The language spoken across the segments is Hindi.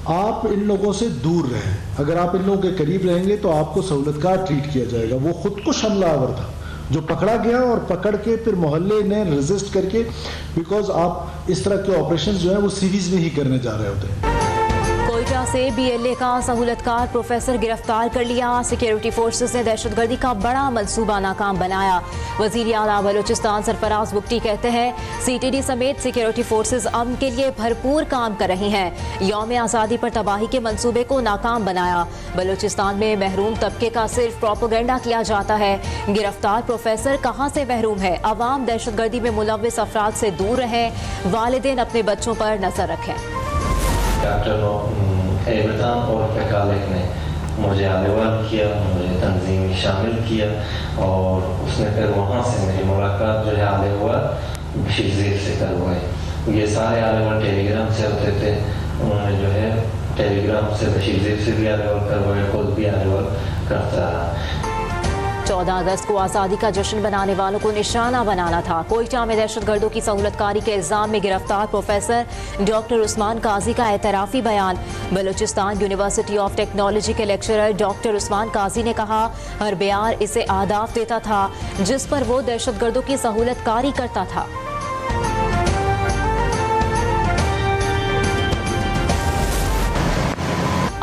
आप इन लोगों से दूर रहें। अगर आप इन लोगों के करीब रहेंगे तो आपको सहूलतकार ट्रीट किया जाएगा। वो खुद को हमलावर था जो पकड़ा गया और पकड़ के फिर मोहल्ले ने रेजिस्ट करके, बिकॉज आप इस तरह के ऑपरेशंस जो है वो सीरीज में ही करने जा रहे होते हैं। कोयटा से BLA का सहूलतकार प्रोफेसर गिरफ्तार कर लिया। सिक्योरिटी फोर्सेस ने दहशतगर्दी का बड़ा मंसूबा नाकाम बनाया। वजीर आला बलूचिस्तान सरफराज बुगटी कहते हैं CTD समेत सिक्योरिटी फोर्सेस अमन के लिए भरपूर काम कर रही हैं। यौम आज़ादी पर तबाही के मंसूबे को नाकाम बनाया। बलूचिस्तान में महरूम तबके का सिर्फ प्रोपेगेंडा किया जाता है। गिरफ्तार प्रोफेसर कहाँ से महरूम है? अवाम दहशतगर्दी में मुलव्विस अफराद से दूर रहें। वालिदैन अपने बच्चों पर नजर रखें। डॉक्टर एबतान और फकालिक ने मुझे आलेवाल किया, मुझे तंजीम में शामिल किया और उसने फिर वहाँ से मेरी मुलाकात जो है आलेवाल बशीर से करवाई। ये सारे आलेवाल टेलीग्राम से होते थे। उन्होंने जो है टेलीग्राम से बशीर से भी आलेवाल करवाया, खुद भी आलेवाल करता रहा। 14 अगस्त को आज़ादी का जश्न बनाने वालों को निशाना बनाना था। कोयटा में दहशतगर्दों की सहूलतकारी के इल्जाम में गिरफ्तार प्रोफेसर डॉक्टर उस्मान काजी का एतराफ़ी बयान। बलूचिस्तान यूनिवर्सिटी ऑफ टेक्नोलॉजी के लेक्चरर डॉक्टर उस्मान काजी ने कहा हर बयार इसे आदाफ देता था जिस पर वो दहशतगर्दों की सहूलतकारी करता था।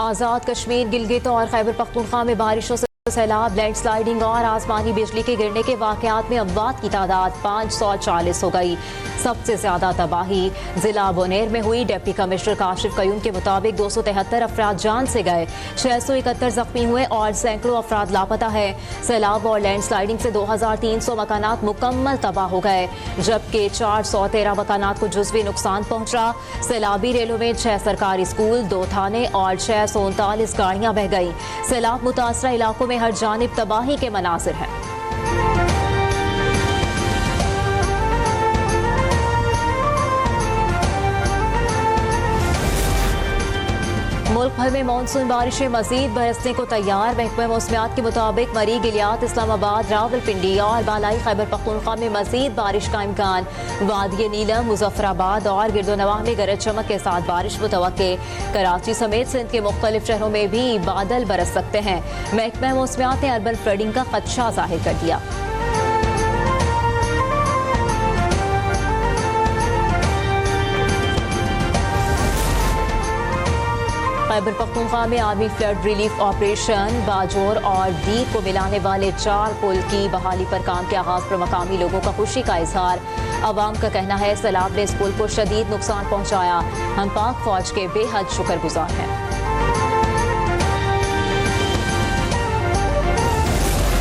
आज़ाद कश्मीर, गिलगित और खैबर पख्तूनख्वा में बारिशों से सैलाब, लैंडस्लाइडिंग और आसमानी बिजली के गिरने के वाकयात में अमवात की तादाद 540 हो गई। सबसे ज्यादा तबाही जिला बोनेर में हुई। डिप्टी कमिश्नर काशिफ कयूम के मुताबिक 273 अफराद जान से गए, 671 जख्मी हुए और सैकड़ों अफराद लापता है। सैलाब और लैंडस्लाइडिंग से 2300 मकानात मुकम्मल तबाह हो गए, जबकि 413 मकानात को जुज़वी नुकसान पहुंचा। सैलाबी रेलों में 6 सरकारी स्कूल, 2 थाने और 639 गाड़ियां बह गई। सैलाब मुतासरा इलाकों में हर जानिब तबाही के मनासिर हैं। मुल्क भर में मानसून बारिशें मजीद बरसने को तैयार। महकमा मौसमियात के मुताबिक मरी, गिलियात, इस्लामाबाद, रावलपिंडी और बालाई खैबर पख्तूनख्वा में मजीद बारिश का इम्कान। वादिय नीलम, मुजफ्फराबाद और गिरदोनवाह में गरज चमक के साथ बारिश मुतवक्के। कराची समेत सिंध के मुख्तलिफ शहरों में भी बादल बरस सकते हैं। महकमा मौसमियात ने अर्बन फ्लडिंग का खदशा जाहिर कर दिया। खैबर पख्तूनख्वा में आर्मी फ्लड रिलीफ ऑपरेशन। बाजोर और दीर को मिलाने वाले 4 पुल की बहाली पर काम के आगाज पर मकामी लोगों का खुशी का इजहार। अवाम का कहना है सैलाब ने इस पुल को शदीद नुकसान पहुंचाया। हम पाक फौज के बेहद शुक्रगुजार हैं।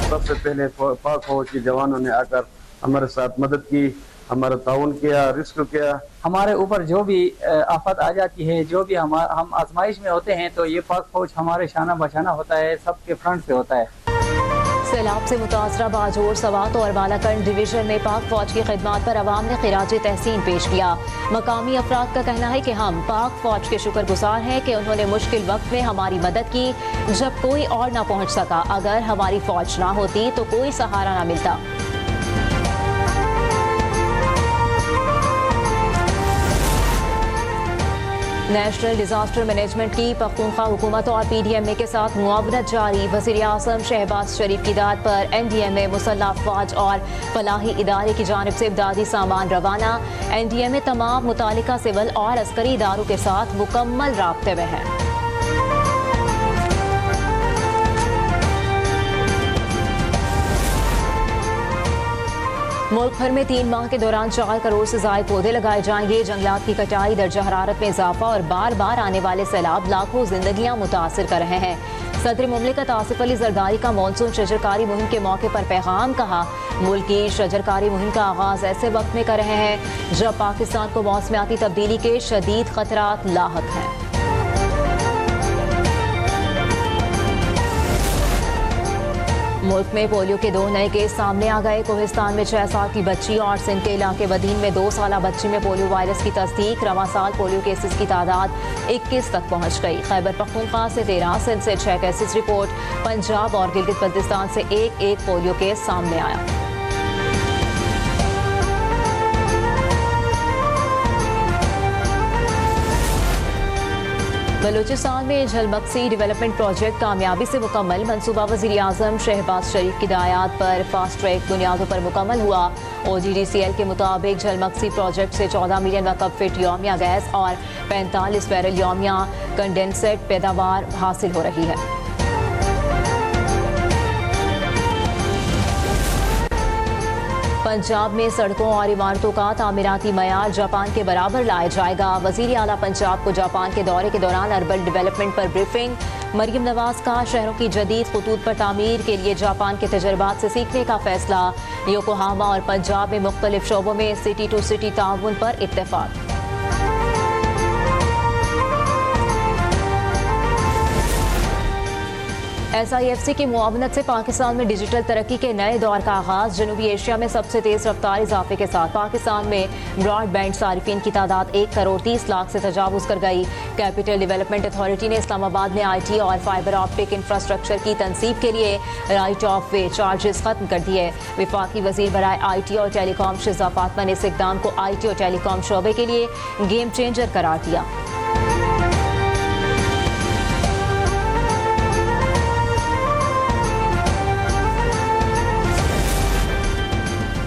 सबसे पहले पाक फौज के जवानों ने आकर हमारे साथ मदद की, हमारा ताउन किया, रिस्क किया। हमारे ऊपर जो भी आफत आ जाती है, जो भी हम आजमाइश में होते हैं, तो ये पाक फौज हमारे शाना बशाना होता है, सबके फ्रंट से होता है। सैलाब से मुतासरा बाजोर, सवात और बालाकंड डिवीजन में पाक फौज की खिदमात पर अवाम ने खिराज तहसीन पेश किया। मकामी अफराद का कहना है कि हम पाक फौज के शुक्रगुजार हैं कि उन्होंने मुश्किल वक्त में हमारी मदद की जब कोई और ना पहुंच सका। अगर हमारी फौज ना होती तो कोई सहारा ना मिलता। नेशनल डिजास्टर मैनेजमेंट की पख्तूनख्वा हुकूमत और PDMA के साथ मुआवनत जारी। वज़ीर आज़म शहबाज शरीफ की दाद पर NDMA, मुसल्लह अफवाज और फलाही इदारे की जानिब से इमदादी सामान रवाना। NDMA तमाम मुतालिका सिविल और अस्करी इदारों के साथ मुकम्मल राब्ते में है। मुल्क भर में 3 माह के दौरान 4 करोड़ से ज्यादा पौधे लगाए जाएंगे। जंगलात की कटाई, दर्जा हरारत में इजाफा और बार बार आने वाले सैलाब लाखों जिंदगियां मुतासिर कर रहे हैं। सदर मुमलिकत आसिफ अली जरदारी का मानसून शजरकारी मुहिम के मौके पर पैगाम। कहा मुल्क की शजरकारी मुहिम का आगाज ऐसे वक्त में कर रहे हैं जब पाकिस्तान को मौसमियाती तब्दीली के शदीद खतरात लाहक हैं। मुल्क में पोलियो के 2 नए केस सामने आ गए। कोहिस्तान में 6 साल की बच्ची और सिंध के इलाके बदीन में 2 साला बच्ची में पोलियो वायरस की तस्दीक। रवां साल पोलियो केसेस की तादाद 21 तक पहुंच गई। खैबर पख्तूनख्वा से 13, सिंध से 6 केसेस रिपोर्ट। पंजाब और गिलगित बल्तिस्तान से एक पोलियो केस सामने आया। बलूचिस्तान में झलमक्सी डेवलपमेंट प्रोजेक्ट कामयाबी से मुकम्मल। मंसूबा वज़ीर-ए-आज़म शहबाज शरीफ की हिदायत पर फास्ट ट्रैक बुनियादों पर मुकम्मल हुआ। OGDCL के मुताबिक झलमक्सी प्रोजेक्ट से 14 मिलियन वक़्फ़ फीट योमिया गैस और 45 बैरल योमिया कंडेंसेट पैदावार हासिल हो रही है। पंजाब में सड़कों और इमारतों का तामीराती मयार जापान के बराबर लाया जाएगा। वज़ीर आला पंजाब को जापान के दौरे के दौरान अर्बन डेवलपमेंट पर ब्रीफिंग। मरियम नवाज का शहरों की जदीद खतूत पर तामीर के लिए जापान के तजर्बात से सीखने का फैसला। योकोहामा और पंजाब में मुख्तलिफ शोबों में सिटी टू सिटी ताउन पर इत्तेफाक। SIFC की मुआवनत से पाकिस्तान में डिजिटल तरक्की के नए दौर का आगाज। जनूबी एशिया में सबसे तेज रफ्तार इजाफे के साथ पाकिस्तान में ब्रॉडबैंड सारिफिन की तादाद 1 करोड़ 30 लाख से तजावुज कर गई। कैपिटल डेवलपमेंट अथॉरिटी ने इस्लामाबाद में IT और फाइबर ऑप्टिक इंफ्रास्ट्रक्चर की तनसीब के लिए राइट ऑफ वे चार्जेस खत्म कर दिए। वफाकी वजीर बराए IT और टेलीकॉम शिजा फातमा ने इस इक़दाम को IT और टेलीकॉम शोबे के लिए गेम चेंजर करार दिया।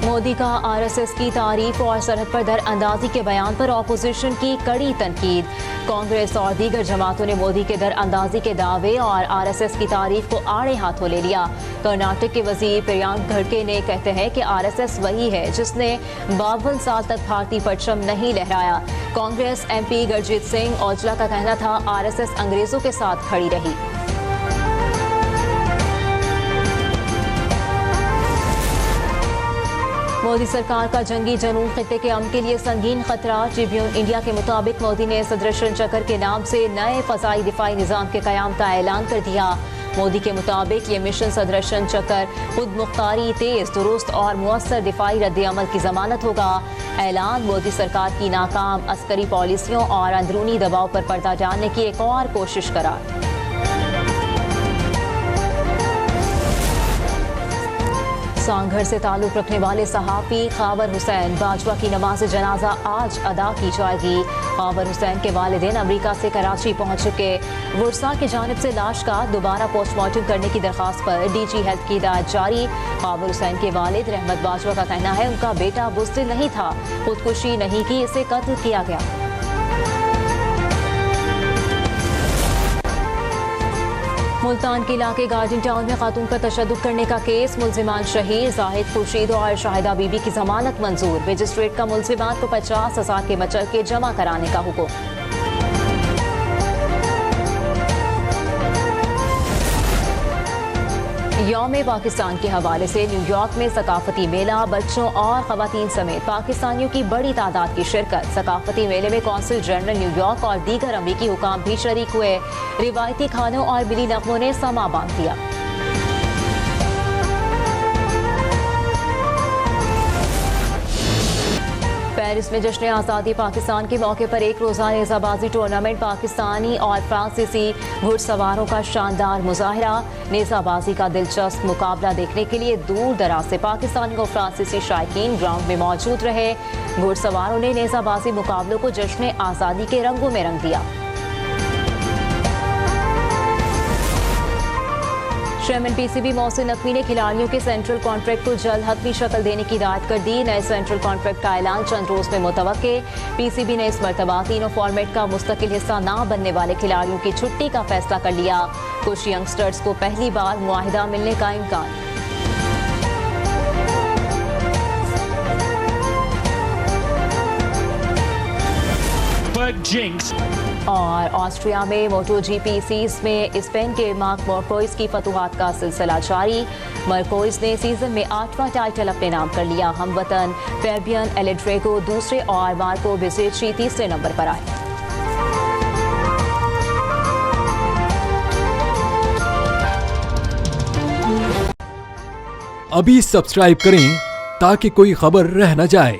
मोदी का RSS की तारीफ और सरहद पर दर अंदाजी के बयान पर ऑपोजिशन की कड़ी तनकीद। कांग्रेस और दीगर जमातों ने मोदी के दर अंदाजी के दावे और RSS की तारीफ को आड़े हाथों ले लिया। कर्नाटक के वजीर प्रियांक खड़गे ने कहते हैं कि RSS वही है जिसने 52 साल तक भारतीय परचम नहीं लहराया। कांग्रेस MP गुरजीत सिंह औजला का कहना था RSS अंग्रेजों के साथ खड़ी रही। मोदी सरकार का जंगी जनून खित्ते के अमन के लिए संगीन खतरा। ट्रिब्यून इंडिया के मुताबिक मोदी ने सदरशन चक्कर के नाम से नए फजाई दिफाई निज़ाम के क़याम का ऐलान कर दिया। मोदी के मुताबिक ये मिशन सदरशन चक्कर खुद मुख्तारी, तेज, दुरुस्त और मुअस्सर दिफाई रद्द अमल की जमानत होगा। ऐलान मोदी सरकार की नाकाम अस्करी पॉलिसियों और अंदरूनी दबाव पर पर्दा डालने की एक और कोशिश करार। सांघर से ताल्लुक रखने वाले सहाफ़ी ख़ाबर हुसैन बाजवा की नमाज जनाजा आज अदा की जाएगी। ख़ाबर हुसैन के वालिदैन अमरीका से कराची पहुँच चुके। वर्सा की जानिब से लाश का दोबारा पोस्टमार्टम करने की दरख्वास्त पर DG हेल्थ की हिदायत जारी। ख़ाबर हुसैन के वालिद रहमत बाजवा का कहना है उनका बेटा बुज़दिल नहीं था, खुदकुशी नहीं की, इसे कत्ल किया गया। मुल्तान के इलाके गार्डन टाउन में खातून पर तशद्दुद करने का केस। मुल्जिमान शहीद जाहिद खुर्शीद और शाहिदा बीबी की जमानत मंजूर। मजिस्ट्रेट का मुल्जिमान को 50,000 के मचलके जमा कराने का हुक्म। यौम पाकिस्तान के हवाले से न्यूयॉर्क में सकाफती मेला, बच्चों और खवातीन समेत पाकिस्तानियों की बड़ी तादाद की शिरकत। सकाफती मेले में कौंसिल जनरल न्यूयॉर्क और दीगर अमरीकी हुकाम भी शरीक हुए। रिवायती खानों और मिली नगमों ने समा बांध दिया। पेरिस में जश्न आज़ादी पाकिस्तान के मौके पर एक रोज़ा नेज़ाबाजी टूर्नामेंट। पाकिस्तानी और फ्रांसीसी घुड़सवारों का शानदार मुजाहिरा। नेज़ाबाजी का दिलचस्प मुकाबला देखने के लिए दूर दराज से पाकिस्तानी और फ्रांसीसी शायकीन ग्राउंड में मौजूद रहे। घुड़सवारों ने नेज़ाबाजी मुकाबलों को जश्न आज़ादी के रंगों में रंग दिया। चेयरमैन PCB मोहसिन नकवी ने खिलाड़ियों के सेंट्रल कॉन्ट्रैक्ट को जल्द हतमी शक्ल देने की हिदायत कर दी। नए सेंट्रल कॉन्ट्रैक्ट का ऐलान चंद रोज में मुतवक्के। PCB ने इस मरतबा तीनों फॉर्मेट का मुस्तकिल हिस्सा ना बनने वाले खिलाड़ियों की छुट्टी का फैसला कर लिया। कुछ यंगस्टर्स को पहली बार मुआहिदा मिलने का इम्कान। और ऑस्ट्रिया में MotoGP सीज में स्पेन के मार्क मार्कोइस की फतुहात का सिलसिला जारी। मार्कोइस ने सीजन में 8वां टाइटल अपने नाम कर लिया। हमवतन फैबियन एलेड्रेगो दूसरे और मार्को बेजेची तीसरे नंबर पर आए। अभी सब्सक्राइब करें ताकि कोई खबर रह न जाए।